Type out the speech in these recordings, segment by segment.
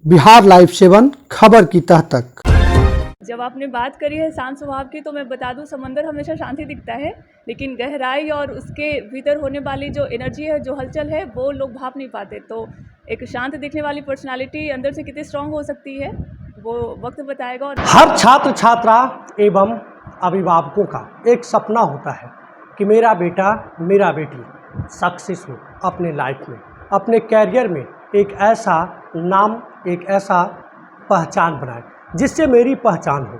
Bihar live 7 खबर की तह तक। जब आपने बात करी है शांत स्वभाव की, तो मैं बता दूं, समंदर हमेशा शांति दिखता है, लेकिन गहराई और उसके भीतर होने वाली जो एनर्जी है, जो हलचल है, वो लोग भाप नहीं पाते। तो एक शांत दिखने वाली पर्सनालिटी अंदर से कितनी स्ट्रांग हो सकती है, वो वक्त बताएगा। और हर छात्र छात्रा एवं अभिभावकों का एक सपना होता है कि मेरा बेटा मेरा बेटी सक्सेस हो अपने लाइफ में, अपने कैरियर में एक ऐसा नाम, एक ऐसा पहचान बनाए जिससे मेरी पहचान हो।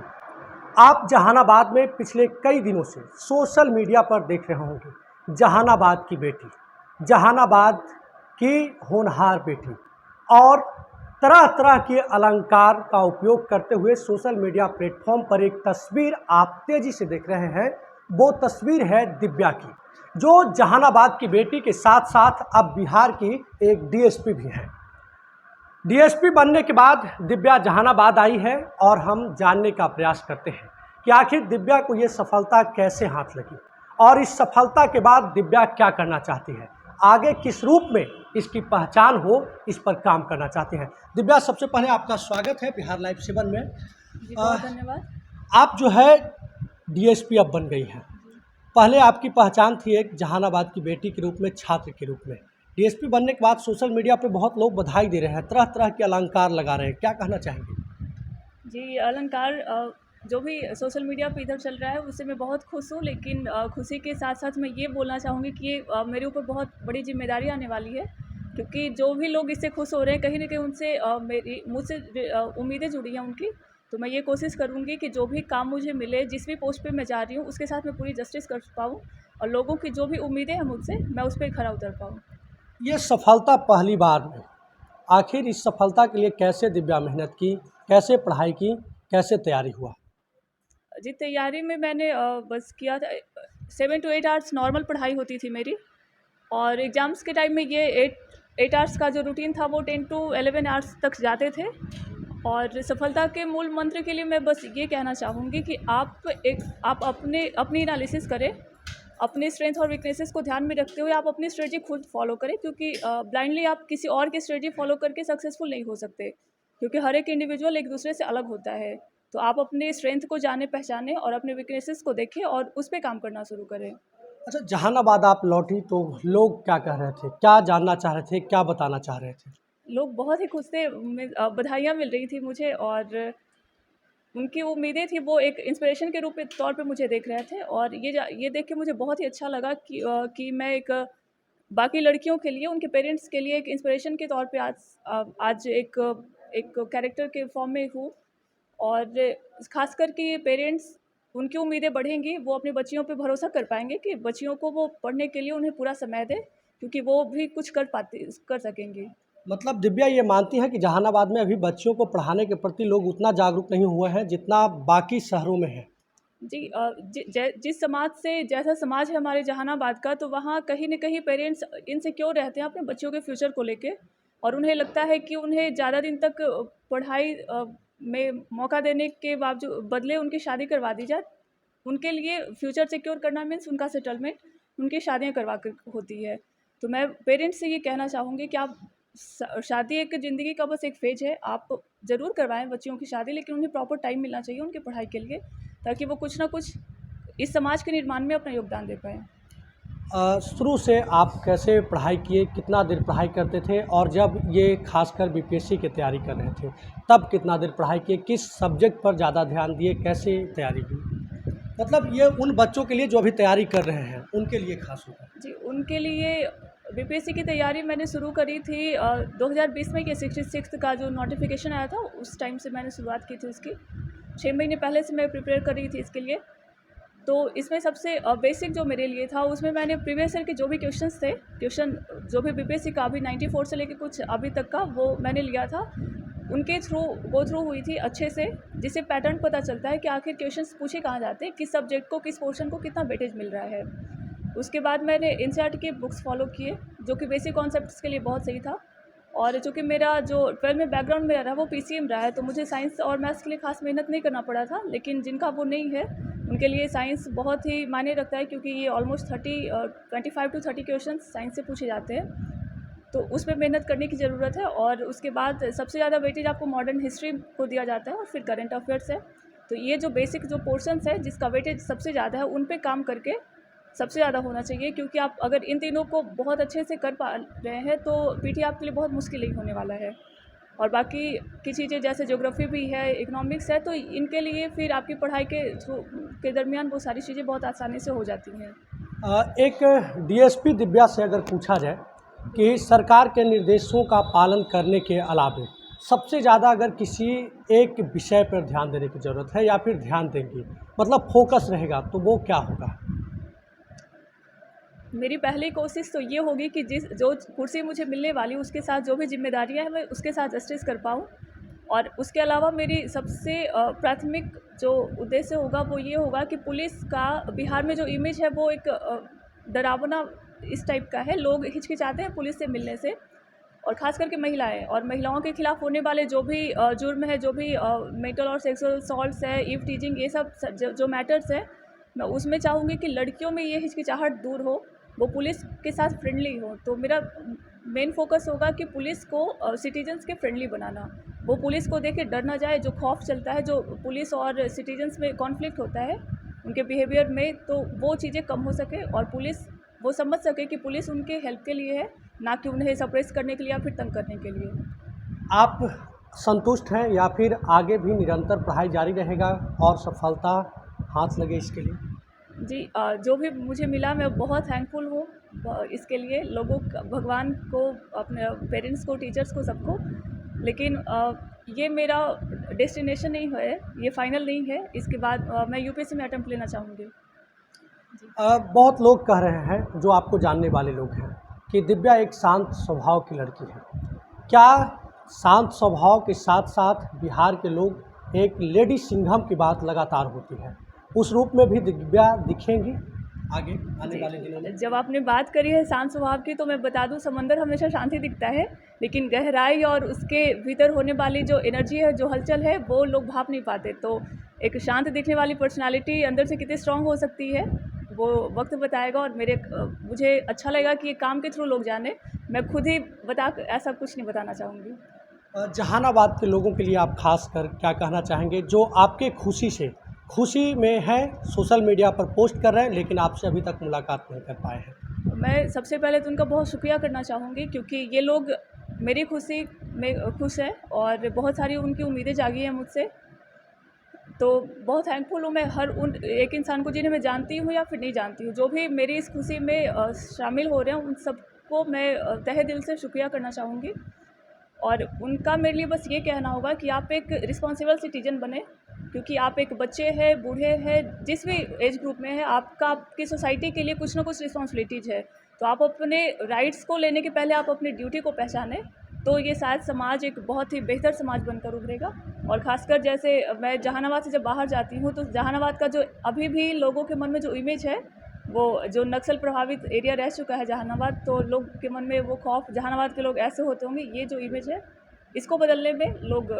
आप जहानाबाद में पिछले कई दिनों से सोशल मीडिया पर देख रहे होंगे जहानाबाद की बेटी, जहानाबाद की होनहार बेटी, और तरह तरह के अलंकार का उपयोग करते हुए सोशल मीडिया प्लेटफॉर्म पर एक तस्वीर आप तेजी से देख रहे हैं। वो तस्वीर है दिव्या की, जो जहानाबाद की बेटी के साथ साथ अब बिहार की एक डीएसपी भी है। डीएसपी बनने के बाद दिव्या जहानाबाद आई है और हम जानने का प्रयास करते हैं कि आखिर दिव्या को ये सफलता कैसे हाथ लगी और इस सफलता के बाद दिव्या क्या करना चाहती है, आगे किस रूप में इसकी पहचान हो, इस पर काम करना चाहते हैं। दिव्या, सबसे पहले आपका स्वागत है बिहार लाइव 7 में। जी, बहुत धन्यवाद। आप जो है डीएसपी अब बन गई हैं। पहले आपकी पहचान थी एक जहानाबाद की बेटी के रूप में, छात्र के रूप में। डीएसपी बनने के बाद सोशल मीडिया पे बहुत लोग बधाई दे रहे हैं, तरह तरह के अलंकार लगा रहे हैं, क्या कहना चाहेंगे? जी, अलंकार जो भी सोशल मीडिया पे इधर चल रहा है, उससे मैं बहुत खुश हूँ, लेकिन खुशी के साथ साथ मैं ये बोलना चाहूँगी कि ये मेरे ऊपर बहुत बड़ी जिम्मेदारी आने वाली है, क्योंकि जो भी लोग इससे खुश हो रहे हैं, कहीं ना कहीं उनसे मेरी मुझसे उम्मीदें जुड़ी हैं उनकी। तो मैं ये कोशिश करूँगी कि जो भी काम मुझे मिले, जिस भी पोस्ट पे मैं जा रही हूँ, उसके साथ मैं पूरी जस्टिस कर पाऊँ, और लोगों की जो भी उम्मीदें हैं मुझसे, मैं उस पर खरा उतर पाऊँ। ये सफलता पहली बार में, आखिर इस सफलता के लिए कैसे दिव्या मेहनत की, कैसे पढ़ाई की, कैसे तैयारी हुआ? जी, तैयारी में मैंने बस किया था, 7 to 8 आवर्स नॉर्मल पढ़ाई होती थी मेरी, और एग्ज़ाम्स के टाइम में ये 8 आवर्स का जो रूटीन था, वो 10 to 11 आवर्स तक जाते थे। और सफलता के मूल मंत्र के लिए मैं बस ये कहना चाहूँगी कि आप अपनी एनालिसिस करें, अपने स्ट्रेंथ और वीकनेसेस को ध्यान में रखते हुए आप अपनी स्ट्रेटजी खुद फॉलो करें, क्योंकि ब्लाइंडली आप किसी और की स्ट्रेटजी फॉलो करके सक्सेसफुल नहीं हो सकते, क्योंकि हर एक इंडिविजुअल एक दूसरे से अलग होता है। तो आप अपने स्ट्रेंथ को जाने पहचानें और अपने वीकनेसेस को देखें और उस पे काम करना शुरू करें। अच्छा, जहानाबाद आप लौटी तो लोग क्या कह रहे थे, क्या जानना चाह रहे थे, क्या बताना चाह रहे थे? लोग बहुत ही खुश थे, बधाइयाँ मिल रही थी मुझे, और उनकी उम्मीदें थी, वो एक इंस्पिरेशन के रूप में तौर पे मुझे देख रहे थे। और ये देख के मुझे बहुत ही अच्छा लगा कि मैं एक बाकी लड़कियों के लिए, उनके पेरेंट्स के लिए एक इंस्पिरेशन के तौर पे आज एक कैरेक्टर के फॉर्म में हूँ। और ख़ासकर कि पेरेंट्स, उनकी उम्मीदें बढ़ेंगी, वो अपनी बच्चियों पे भरोसा कर पाएंगे कि बच्चियों को वो पढ़ने के लिए उन्हें पूरा समय दें, क्योंकि वो भी कुछ कर सकेंगी। मतलब दिव्या ये मानती है कि जहानाबाद में अभी बच्चियों को पढ़ाने के प्रति लोग उतना जागरूक नहीं हुए हैं जितना बाकी शहरों में है। जी, जिस समाज से, जैसा समाज है हमारे जहानाबाद का, तो वहाँ कहीं न कहीं पेरेंट्स इनसिक्योर रहते हैं अपने बच्चों के फ्यूचर को लेके, और उन्हें लगता है कि उन्हें ज़्यादा दिन तक पढ़ाई में मौका देने के बदले उनकी शादी करवा दी जाए। उनके लिए फ्यूचर सिक्योर करना मीन्स उनका सेटलमेंट, उनकी शादियाँ करवा कर होती है। तो मैं पेरेंट्स से ये कहना चाहूँगी कि आप शादी एक ज़िंदगी का बस एक फ़ेज़ है, आप ज़रूर करवाएँ बच्चियों की शादी, लेकिन उन्हें प्रॉपर टाइम मिलना चाहिए उनकी पढ़ाई के लिए, ताकि वो कुछ ना कुछ इस समाज के निर्माण में अपना योगदान दे पाएँ। शुरू से आप कैसे पढ़ाई किए, कितना देर पढ़ाई करते थे, और जब ये खासकर बीपीएससी की तैयारी कर रहे थे तब कितना देर पढ़ाई किए, किस सब्जेक्ट पर ज़्यादा ध्यान दिए, कैसे तैयारी की? मतलब ये उन बच्चों के लिए जो अभी तैयारी कर रहे हैं उनके लिए खास होगा। जी, उनके लिए बीपीएससी की तैयारी मैंने शुरू करी थी 2020 में, कि 66th का जो नोटिफिकेशन आया था, उस टाइम से मैंने शुरुआत की थी उसकी। 6 महीने पहले से मैं प्रिपेयर कर रही थी इसके लिए। तो इसमें सबसे बेसिक जो मेरे लिए था, उसमें मैंने प्रीवियस ईयर के जो भी क्वेश्चन जो भी बीपीएससी का अभी 94 से लेकर कुछ अभी तक का, वो मैंने लिया था। उनके थ्रू गो थ्रू हुई थी अच्छे से, जिससे पैटर्न पता चलता है कि आखिर क्वेश्चंस पूछे कहाँ जाते हैं, किस सब्जेक्ट को, किस पोर्शन को कितना वेटेज मिल रहा है। उसके बाद मैंने एनसीईआरटी के बुक्स फॉलो किए, जो कि बेसिक कॉन्सेप्ट्स के लिए बहुत सही था। और चूँकि मेरा जो 12 में बैकग्राउंड मेरा रहा वो पीसीएम रहा है, तो मुझे साइंस और मैथ्स के लिए खास मेहनत नहीं करना पड़ा था। लेकिन जिनका वो नहीं है, उनके लिए साइंस बहुत ही मायने रखता है, क्योंकि ये ऑलमोस्ट 25 to 30 क्वेश्चन साइंस से पूछे जाते हैं। तो उस पे मेहनत करने की ज़रूरत है। और उसके बाद सबसे ज़्यादा वेटेज आपको मॉडर्न हिस्ट्री को दिया जाता है और फिर करंट अफेयर्स है। तो ये जो बेसिक जो पोर्शंस है जिसका वेटेज सबसे ज़्यादा है उन पे काम करके सबसे ज़्यादा होना चाहिए, क्योंकि आप अगर इन तीनों को बहुत अच्छे से कर पा रहे हैं तो पीटी आपके लिए बहुत मुश्किल ही होने वाला है। और बाकी की चीज़ें जैसे ज्योग्राफी भी है, इकोनॉमिक्स है, तो इनके लिए फिर आपकी पढ़ाई के दरमियान वो सारी चीज़ें बहुत आसानी से हो जाती हैं। एक डीएसपी दिव्या से अगर पूछा जाए कि सरकार के निर्देशों का पालन करने के अलावा सबसे ज़्यादा अगर किसी एक विषय पर ध्यान देने की ज़रूरत है या फिर ध्यान देंगी, मतलब फोकस रहेगा, तो वो क्या होगा? मेरी पहली कोशिश तो ये होगी कि जो कुर्सी मुझे मिलने वाली उसके साथ जो भी जिम्मेदारियां हैं मैं उसके साथ जस्टिस कर पाऊँ। और उसके अलावा मेरी सबसे प्राथमिक जो उद्देश्य होगा वो ये होगा कि पुलिस का बिहार में जो इमेज है वो एक डरावना इस टाइप का है। लोग हिचकिचाते हैं पुलिस से मिलने से, और ख़ास करके महिलाएं, और महिलाओं के खिलाफ होने वाले जो भी जुर्म है, जो भी मेंटल और सेक्सुअल असॉल्ट्स है, ईव टीजिंग, ये सब जो मैटर्स है, मैं उसमें चाहूँगी कि लड़कियों में ये हिचकिचाहट दूर हो, वो पुलिस के साथ फ्रेंडली हो। तो मेरा मेन फोकस होगा कि पुलिस को सिटीजन्स के फ्रेंडली बनाना, वो पुलिस को देख के डर ना जाए। जो खौफ चलता है, जो पुलिस और सिटीजन्स में कॉन्फ्लिक्ट होता है उनके बिहेवियर में, तो वो चीज़ें कम हो सके और पुलिस वो समझ सके कि पुलिस उनके हेल्प के लिए है, ना कि उन्हें सप्रेस करने के लिए या फिर तंग करने के लिए। आप संतुष्ट हैं या फिर आगे भी निरंतर पढ़ाई जारी रहेगा और सफलता हाथ लगे इसके लिए? जी, जो भी मुझे मिला मैं बहुत थैंकफुल हूँ इसके लिए, लोगों भगवान को, अपने पेरेंट्स को, टीचर्स को, सबको। लेकिन ये मेरा डेस्टिनेशन नहीं है, ये फाइनल नहीं है। इसके बाद मैं यूपीएससी में अटेम्प्ट लेना चाहूँगी। बहुत लोग कह रहे हैं, जो आपको जानने वाले लोग हैं, कि दिव्या एक शांत स्वभाव की लड़की है। क्या शांत स्वभाव के साथ साथ बिहार के लोग एक लेडी सिंघम की बात लगातार होती है, उस रूप में भी दिव्या दिखेंगी आगे आने वाले दिनों में? जब आपने बात करी है शांत स्वभाव की, तो मैं बता दूं, समंदर हमेशा शांति दिखता है, लेकिन गहराई और उसके भीतर होने वाली जो एनर्जी है, जो हलचल है, वो लोग भाप नहीं पाते। तो एक शांत दिखने वाली पर्सनालिटी अंदर से कितनी स्ट्रांग हो सकती है वो वक्त बताएगा। और मुझे अच्छा लगेगा कि ये काम के थ्रू लोग जाने, मैं खुद ही ऐसा कुछ नहीं बताना चाहूँगी। जहानाबाद के लोगों के लिए आप खास कर क्या कहना चाहेंगे, जो आपके खुशी में है, सोशल मीडिया पर पोस्ट कर रहे हैं लेकिन आपसे अभी तक मुलाकात नहीं कर पाए हैं? मैं सबसे पहले तो उनका बहुत शुक्रिया करना चाहूँगी, क्योंकि ये लोग मेरी खुशी में खुश हैं और बहुत सारी उनकी उम्मीदें जागी हैं मुझसे। तो बहुत थैंकफुल हूँ मैं हर उन एक इंसान को, जिन्हें मैं जानती हूँ या फिर नहीं जानती हूँ, जो भी मेरी इस खुशी में शामिल हो रहे हैं, उन सबको मैं तहे दिल से शुक्रिया करना चाहूँगी। और उनका मेरे लिए बस ये कहना होगा कि आप एक रिस्पॉन्सिबल सिटीजन बने, क्योंकि आप एक बच्चे हैं, बूढ़े हैं, जिस भी एज ग्रुप में है, आपकी सोसाइटी के लिए कुछ ना कुछ रिस्पॉन्सिबिलिटीज़ है। तो आप अपने राइट्स को लेने के पहले आप अपनी ड्यूटी को पहचानें, तो ये शायद समाज एक बहुत ही बेहतर समाज बनकर उभरेगा। और ख़ासकर जैसे मैं जहानाबाद से जब बाहर जाती हूँ, तो जहानाबाद का जो अभी भी लोगों के मन में जो इमेज है, वो जो नक्सल प्रभावित एरिया रह चुका है जहानाबाद, तो लोग के मन में वो खौफ, जहानाबाद के लोग ऐसे होते होंगे, ये जो इमेज है इसको बदलने में लोग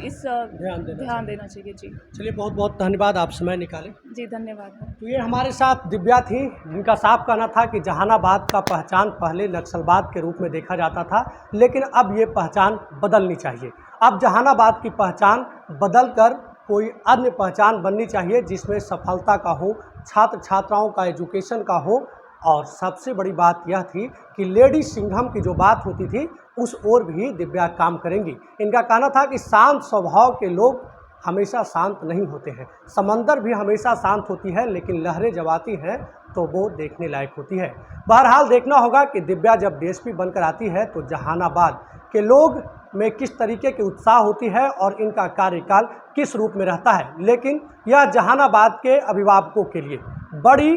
इस ध्यान देना चाहिए। जी चलिए, बहुत बहुत धन्यवाद, आप समय निकालें। जी, धन्यवाद। तो ये हमारे साथ दिव्या थी, जिनका साफ कहना था कि जहानाबाद का पहचान पहले नक्सलवाद के रूप में देखा जाता था, लेकिन अब ये पहचान बदलनी चाहिए। अब जहानाबाद की पहचान बदलकर कोई अन्य पहचान बननी चाहिए, जिसमें सफलता का हो, छात्र छात्राओं का एजुकेशन का हो। और सबसे बड़ी बात यह थी कि लेडी सिंघम की जो बात होती थी, उस ओर भी दिव्या काम करेंगी। इनका कहना था कि शांत स्वभाव के लोग हमेशा शांत नहीं होते हैं, समंदर भी हमेशा शांत होती है, लेकिन लहरें जब आती हैं तो वो देखने लायक होती है। बहरहाल देखना होगा कि दिव्या जब डीएसपी बनकर आती है तो जहानाबाद के लोग में किस तरीके की उत्साह होती है और इनका कार्यकाल किस रूप में रहता है। लेकिन यह जहानाबाद के अभिभावकों के लिए बड़ी,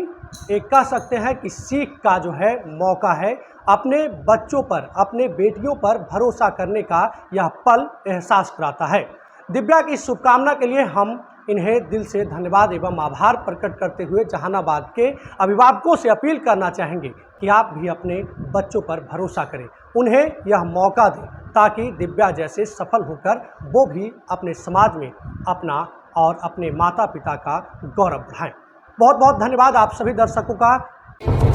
एक कह सकते हैं कि सीख का जो है मौका है। अपने बच्चों पर, अपने बेटियों पर भरोसा करने का यह पल एहसास कराता है। दिव्या की शुभकामना के लिए हम इन्हें दिल से धन्यवाद एवं आभार प्रकट करते हुए जहानाबाद के अभिभावकों से अपील करना चाहेंगे कि आप भी अपने बच्चों पर भरोसा करें, उन्हें यह मौका दें, ताकि दिव्या जैसे सफल होकर वो भी अपने समाज में अपना और अपने माता पिता का गौरव बढ़ाएं। बहुत बहुत धन्यवाद आप सभी दर्शकों का।